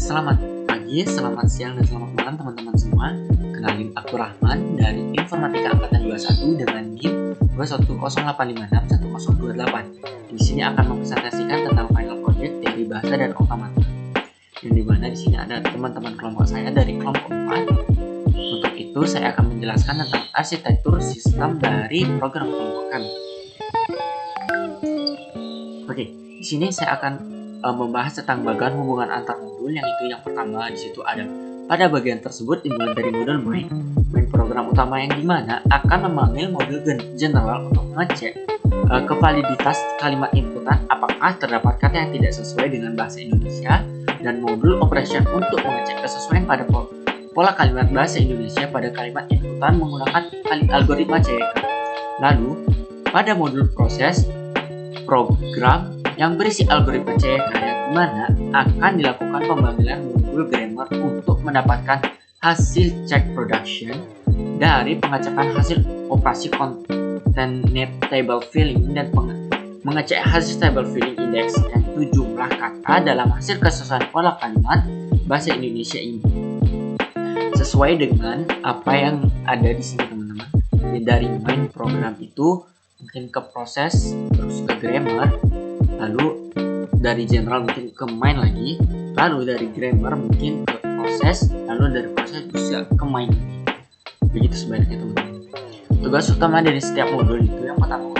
Selamat pagi, selamat siang, dan selamat malam teman-teman semua. Kenalin, aku Rahman dari Informatika Angkatan 21 dengan NIM 210856128. Di sini akan mempresentasikan tentang final project dari bahasa dan otomata. Yang dimana di sini ada teman-teman kelompok saya dari kelompok 4. Untuk itu saya akan menjelaskan tentang arsitektur sistem dari program kelompok kami. Oke, di sini saya akan membahas tentang bagian hubungan antar modul, yang itu yang pertama di situ ada pada bagian tersebut dimulai dari modul main program utama yang dimana akan memanggil modul general untuk mengecek kevaliditas kalimat inputan apakah terdapat kata yang tidak sesuai dengan bahasa Indonesia, dan modul operation untuk mengecek kesesuaian pada pola kalimat bahasa Indonesia pada kalimat inputan menggunakan algoritma CEK. Lalu pada modul proses program yang berisi algoritma CEK, yang dimana akan dilakukan pemanggilan modul grammar untuk mendapatkan hasil check production dari pengecekan hasil operasi concatenate table filling dan mengecek hasil table filling index, yaitu jumlah kata dalam hasil kesesuaian pola kalimat bahasa Indonesia ini. Sesuai dengan apa yang ada di sini teman-teman. Dari main program itu mungkin ke proses, terus ke grammar, lalu dari general mungkin ke main lagi, lalu dari grammar mungkin ke proses, lalu dari proses bisa ke main lagi. Begitu sebaliknya teman-teman. Tugas utama dari setiap modul itu yang pertama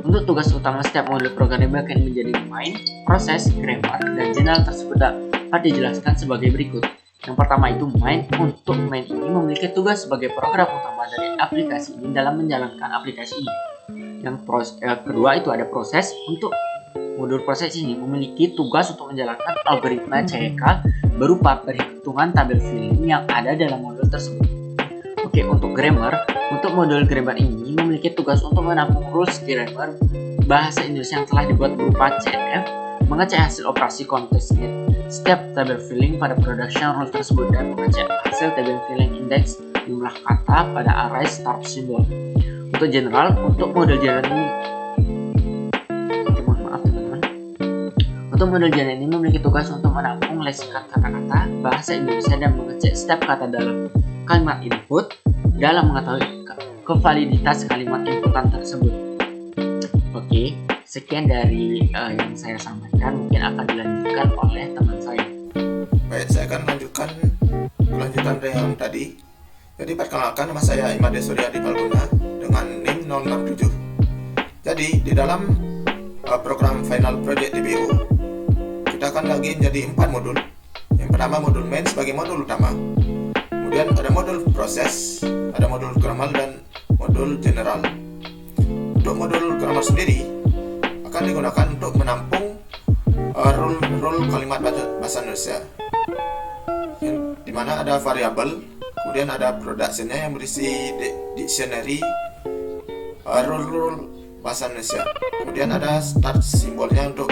untuk tugas utama setiap modul program akan menjadi main, proses, grammar, dan general tersebut dapat dijelaskan sebagai berikut. Yang pertama itu main. Untuk main ini memiliki tugas sebagai program utama dari aplikasi ini dalam menjalankan aplikasi ini. Yang kedua itu ada proses. Untuk modul proses ini memiliki tugas untuk menjalankan algoritma CEK berupa perhitungan tabel filling yang ada dalam modul tersebut. Oke, untuk grammar, untuk modul grammar ini memiliki tugas untuk menampung rules grammar bahasa Indonesia yang telah dibuat berupa CF, mengecek hasil operasi concatenate step table filling pada production rule tersebut, dan mengecek hasil table filling index jumlah kata pada array start symbol. Untuk general, untuk modul general ini Untuk modul general ini memiliki tugas untuk menampung leksikan kata-kata bahasa Indonesia dan mengecek setiap kata dalam kalimat input dalam mengetahui kevaliditas kalimat inputan tersebut. Oke, sekian dari yang saya sampaikan, mungkin akan dilanjutkan oleh teman saya. Baik, saya akan lanjutkan kelanjutan dari yang tadi. Jadi perkenalkan, nama saya Imade Suryadi Palguna dengan NIM 067. Jadi di dalam program Final Project DBU kita akan bagi menjadi 4 modul. Yang pertama modul main sebagai modul utama. Kemudian ada modul proses, ada modul grammar, dan modul general. Untuk modul grammar sendiri akan digunakan untuk menampung rule kalimat bahasa Indonesia, yang dimana ada variabel, kemudian ada productionnya yang berisi dictionary rule bahasa Indonesia, kemudian ada start simbolnya untuk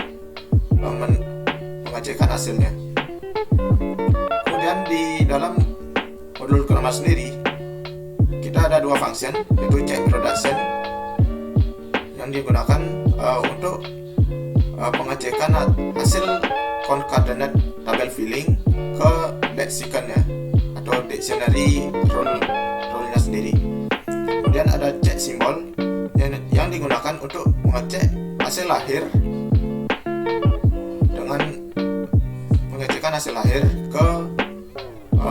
mengecekkan hasilnya. Kemudian di dalam modul grammar sendiri kita ada 2 function, yaitu check production yang digunakan untuk pengecekan hasil concatenate table filling ke lexikonnya atau dictionary rule-nya sendiri. Kemudian ada check simbol yang digunakan untuk mengecek hasil lahir dengan mengecekkan hasil lahir ke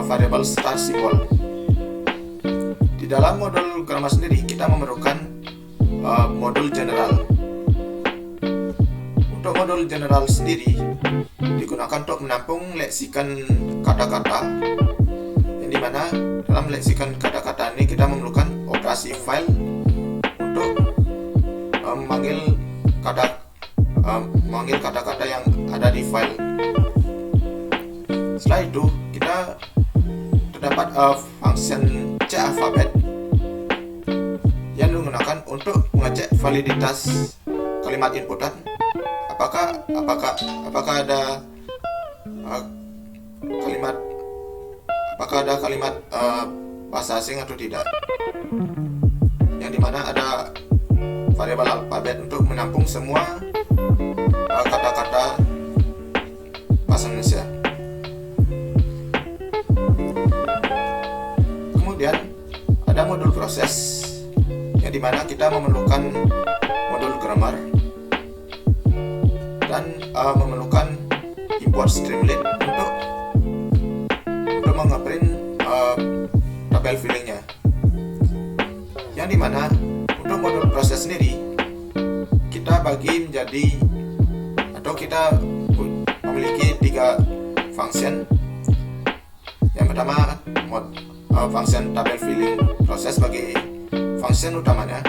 variabel start symbol. Di dalam modul grammar sendiri kita memerlukan modul general. Untuk modul general sendiri digunakan untuk menampung leksikon kata-kata, yang dimana dalam leksikon kata-kata ini kita memerlukan operasi file untuk memanggil kata-kata yang ada di file. Setelah itu kita terdapat function check alphabet yang digunakan untuk mengecek validitas kalimat inputan, apakah ada kalimat bahasa asing atau tidak, yang dimana ada variabel alfabet untuk menampung semua kata-kata bahasa Indonesia. proses yang dimana kita memerlukan modul grammar dan memerlukan import Streamlit untuk mengeprint tabel fillingnya, yang dimana untuk modul proses sendiri kita bagi menjadi, atau kita memiliki 3 function. Yang pertama function tabel filling proses sebagai function utamanya.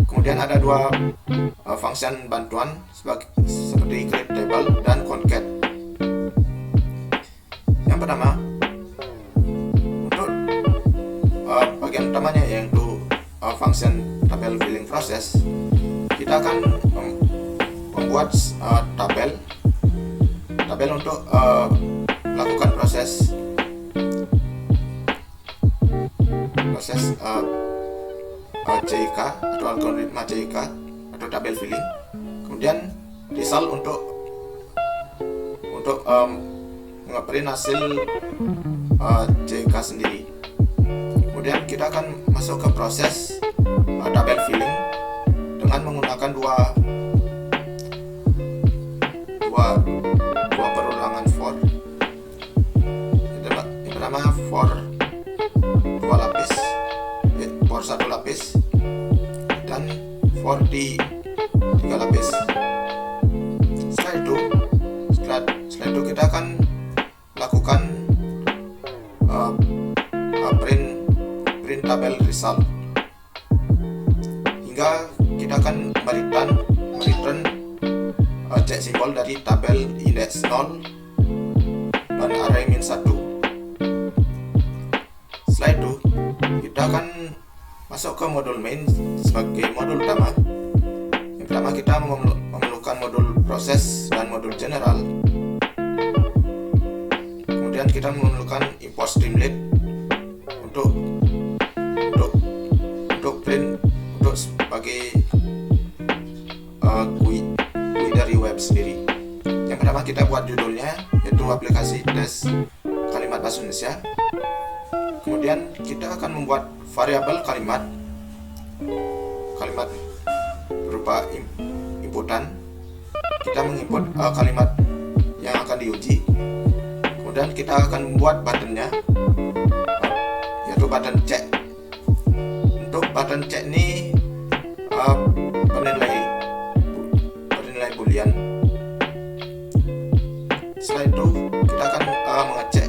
Kemudian ada 2 function bantuan seperti create table dan concat. Yang pertama untuk bagian utamanya yaitu function tabel filling proses, kita akan membuat tabel untuk melakukan proses CIK atau algoritma CIK atau tabel filling. Kemudian result untuk ngeprint hasil CIK sendiri. Kemudian kita akan masuk ke proses tabel filling dengan menggunakan dua perulangan for. Yang pertama for 2 lapis, for 1 lapis, dan for di 3 lapis. Setelah itu kita akan lakukan print tabel result, hingga kita akan mereturn cek simbol dari tabel index 0 dan array min 1. Setelah itu kita akan masuk ke modul main sebagai modul utama. Yang pertama kita memerlukan modul proses dan modul general. Kemudian kita memerlukan import Streamlit untuk print sebagai GUI dari web sendiri. Yang pertama kita buat judulnya yaitu aplikasi tes kalimat bahasa Indonesia. Kemudian kita akan membuat variabel kalimat berupa inputan. Kita menginput kalimat yang akan diuji. Kemudian kita akan membuat buttonnya yaitu button check. Untuk button check ini penilai boolean. Setelah itu kita akan mengecek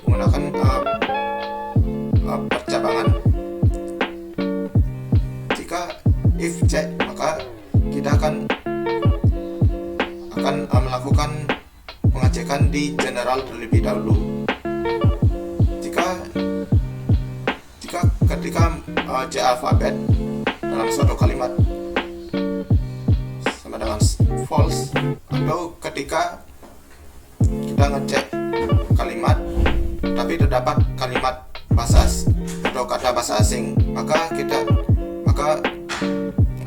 menggunakan percabangan. Jika if check, maka kita akan melakukan pengecekan di general terlebih dahulu. Ketika C alfabet dalam suatu kalimat sama dengan false, atau ketika kita ngecek kalimat tapi terdapat kalimat bahasa atau kata bahasa asing, maka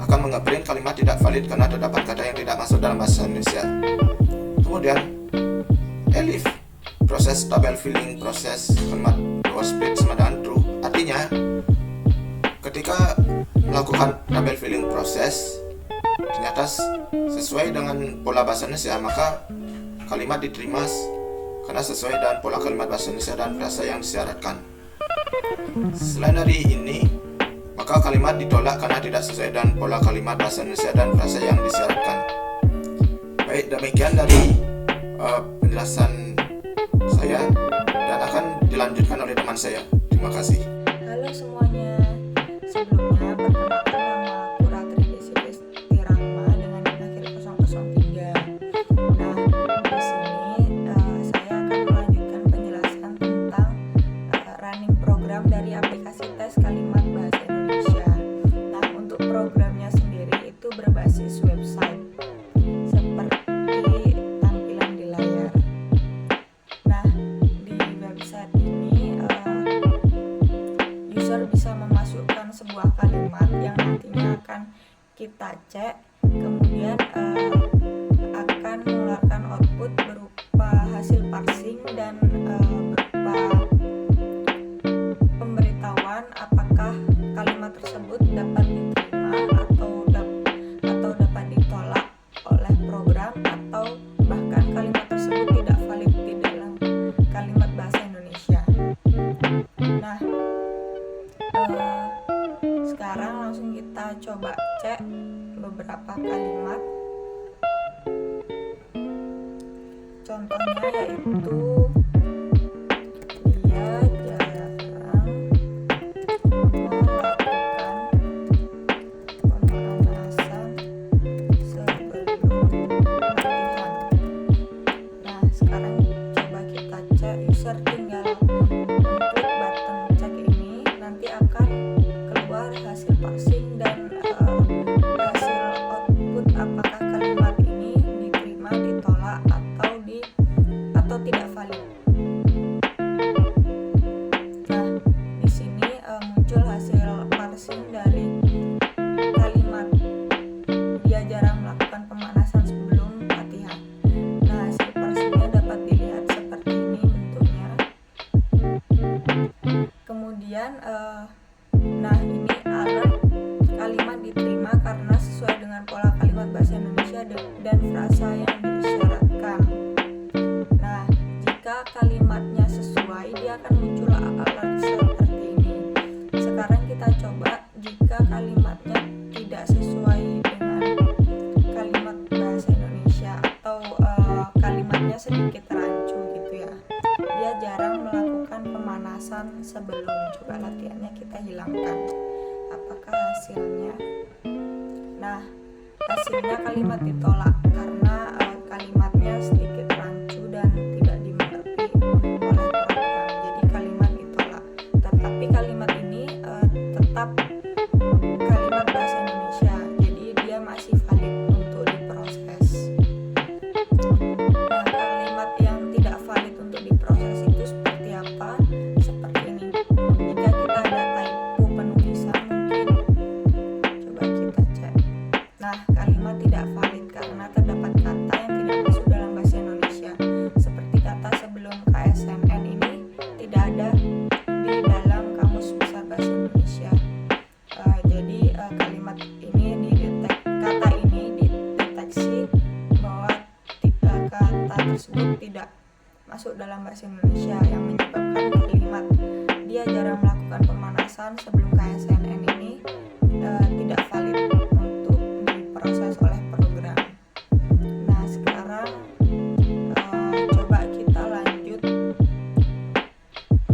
akan mengeprint kalimat tidak valid karena terdapat kata yang tidak masuk dalam bahasa Indonesia. Kemudian elif, proses tabel filling proses kalimat split sama dengan true. Artinya ketika melakukan tabel filling proses ternyata sesuai dengan pola bahasa Indonesia, maka kalimat diterima karena sesuai dengan pola kalimat bahasa Indonesia dan frasa yang disyaratkan. Selain dari ini, maka kalimat ditolak karena tidak sesuai dengan pola kalimat bahasa Indonesia dan frasa yang disyaratkan. Baik, demikian dari penjelasan saya dan akan dilanjutkan oleh teman saya. Terima kasih. Halo semuanya, sebelumnya perkenalkan nama aku Ratri Desi Rahma dengan NIM akhir 003. Nah, di sini saya akan melanjutkan penjelasan tentang running program dari aplikasi tes kalimat bahasa Indonesia. Nah, untuk programnya sendiri itu berbasis website seperti tampilan di layar. Nah, di website ini user bisa memasukkan sebuah kalimat yang nantinya akan kita cek, kemudian akan mengeluarkan output berupa hasil parsing dan berupa kita coba cek beberapa kalimat. Contohnya yaitu dia jarang melakukan pemanasan sebelum latihan. Nah, sekarang coba kita cek. User tinggal klik button cek ini, nanti akan keluar hasil parsing dan hasil output apakah kalimat ini diterima, ditolak, atau tidak valid. Nah, di sini muncul hasil parsing dari kalimat dia jarang melakukan pemanasan sebelum latihan. Nah, hasil parsingnya dapat dilihat seperti ini bentuknya. Kemudian nah ini alert kalimat diterima karena sesuai dengan pola kalimat bahasa Indonesia dan frasa yang disyaratkan. Nah, jika kalimatnya sesuai, dia akan muncul alert seperti ini. Sekarang kita coba jika kalimatnya tidak sesuai dengan kalimat bahasa Indonesia atau kalimatnya sedikit rancu gitu ya. Dia jarang melakukan pemanasan sebelum. Coba latihannya kita hilangkan. Apakah hasilnya? Nah, hasilnya kalimat ditolak karena kalimatnya sedikit rancu dan tidak dimengerti oleh program. Jadi kalimat ditolak. Tetapi kalimat ini tetap kalimat bahasa Indonesia. Jadi dia masih valid untuk diproses. Nah, kalimat yang tidak valid untuk diproses itu seperti apa? Seperti ini. Jika kita ada typo penulisan mungkin coba kita cek. Nah, kalimat tidak valid karena terdapat kata yang tidak masuk dalam bahasa Indonesia. Seperti kata sebelum KSNN ini tidak ada di dalam Kamus Besar Bahasa Indonesia. Jadi kalimat ini kata ini dideteksi bahwa kata tersebut tidak masuk dalam bahasa Indonesia yang menyebabkan kalimat dia jarang melakukan pemanasan sebelum KSNN ini tidak valid untuk diproses oleh program. Nah, sekarang coba kita lanjut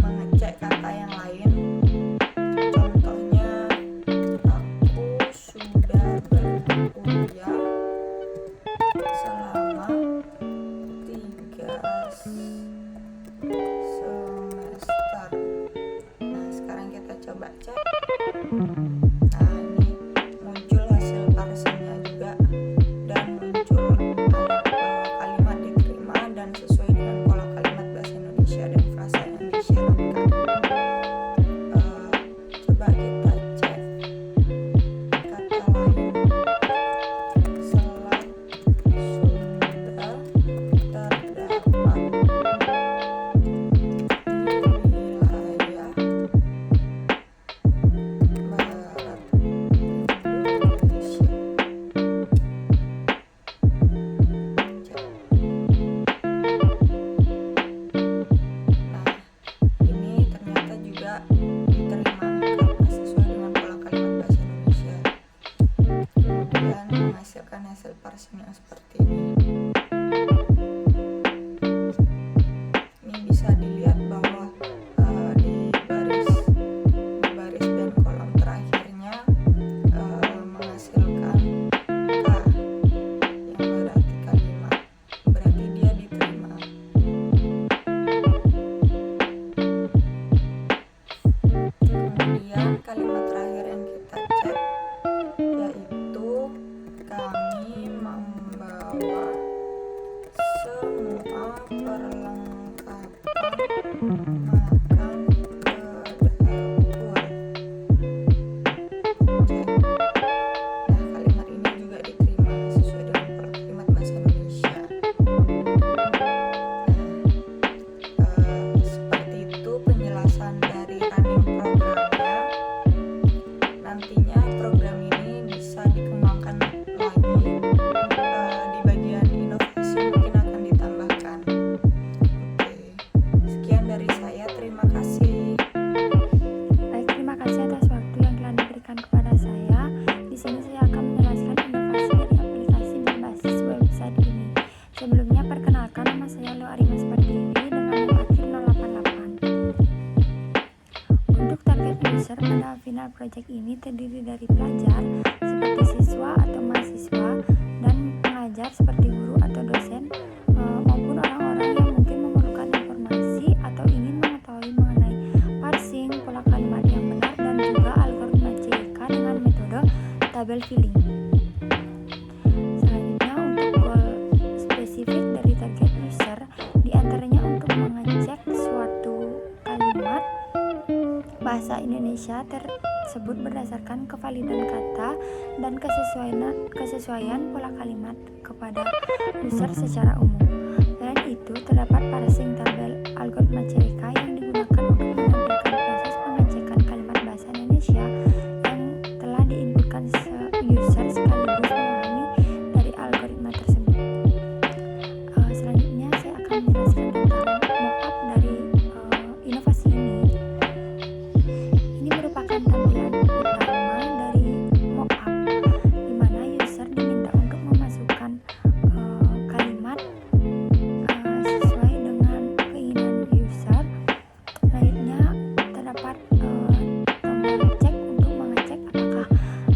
mengecek kata yang lain. Contohnya, aku sudah berkuliah selama 3 semester. Nah, sekarang kita coba cek. Nah, ini muncul hasil parsingnya juga dan muncul alert bahwa kalimat diterima dan sesuai dengan pola kalimat bahasa Indonesia dan frasa yang disyaratkan. Coba kita cek kata lain. Selat Sunda terdapat di wilayah barat Indonesia. Cek. Nah, ini ternyata juga diterima karena sesuai dengan pola kalimat bahasa Indonesia. Kemudian menghasilkan hasil parsing yang seperti ini. Ini bisa dilihat bahwa di baris dan kolom terakhirnya menghasilkan K yang berarti kalimat, berarti dia diterima. Kemudian kalimat terakhir yang kita cek yaitu kami membawa filling. Selanjutnya untuk goal spesifik dari target user, diantaranya untuk mengecek suatu kalimat bahasa Indonesia tersebut berdasarkan kevalidan kata dan kesesuaian pola kalimat kepada user secara umum. Selain itu, terdapat parsing tabel algoritma CWK yang digunakan untuk menampilkan proses pengecekan kalimat bahasa Indonesia yang telah diinputkan user sekaligus memahami dari algoritma tersebut. Selanjutnya saya akan menjelaskan tentang mockup dari inovasi ini. Ini merupakan tampilan utama dari mockup, di mana user diminta untuk memasukkan kalimat sesuai dengan keinginan user. Selanjutnya terdapat tombol cek untuk mengecek apakah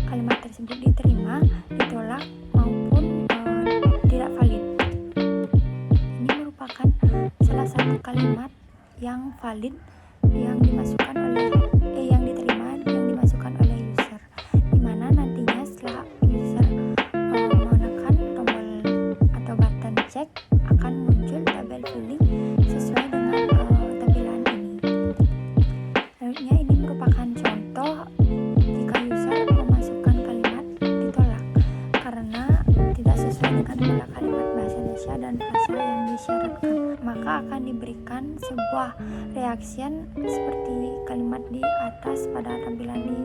kalimat tersebut diterima, ditolak, maupun tidak valid. Ini merupakan salah satu kalimat yang valid yang dimasukkan yang diterima yang dimasukkan oleh user, di mana nantinya setelah user menekan tombol atau button cek akan muncul tabel filling sesuai dengan tampilan ini. Selanjutnya ini merupakan contoh jika user memasukkan kalimat ditolak karena tidak sesuai dengan pola kalimat bahasa Indonesia dan frasa yang disyaratkan, maka akan diberikan sebuah reaction seperti kalimat di atas pada tampilan di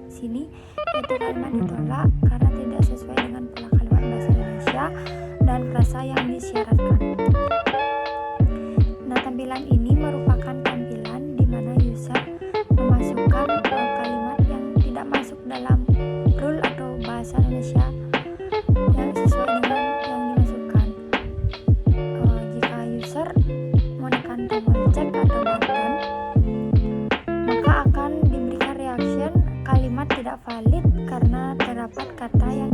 sini, yaitu kalimat ditolak karena tidak sesuai dengan pola kalimat bahasa Indonesia dan frasa yang disyaratkan. Nah, tampilan ini merupakan tampilan di mana user memasukkan kalimat yang tidak masuk dalam rule atau bahasa Indonesia yang sesuai dengan yang dimasukkan. Jika user menekan tombol cek atau button, maka akan diberikan reaction kalimat tidak valid karena terdapat kata yang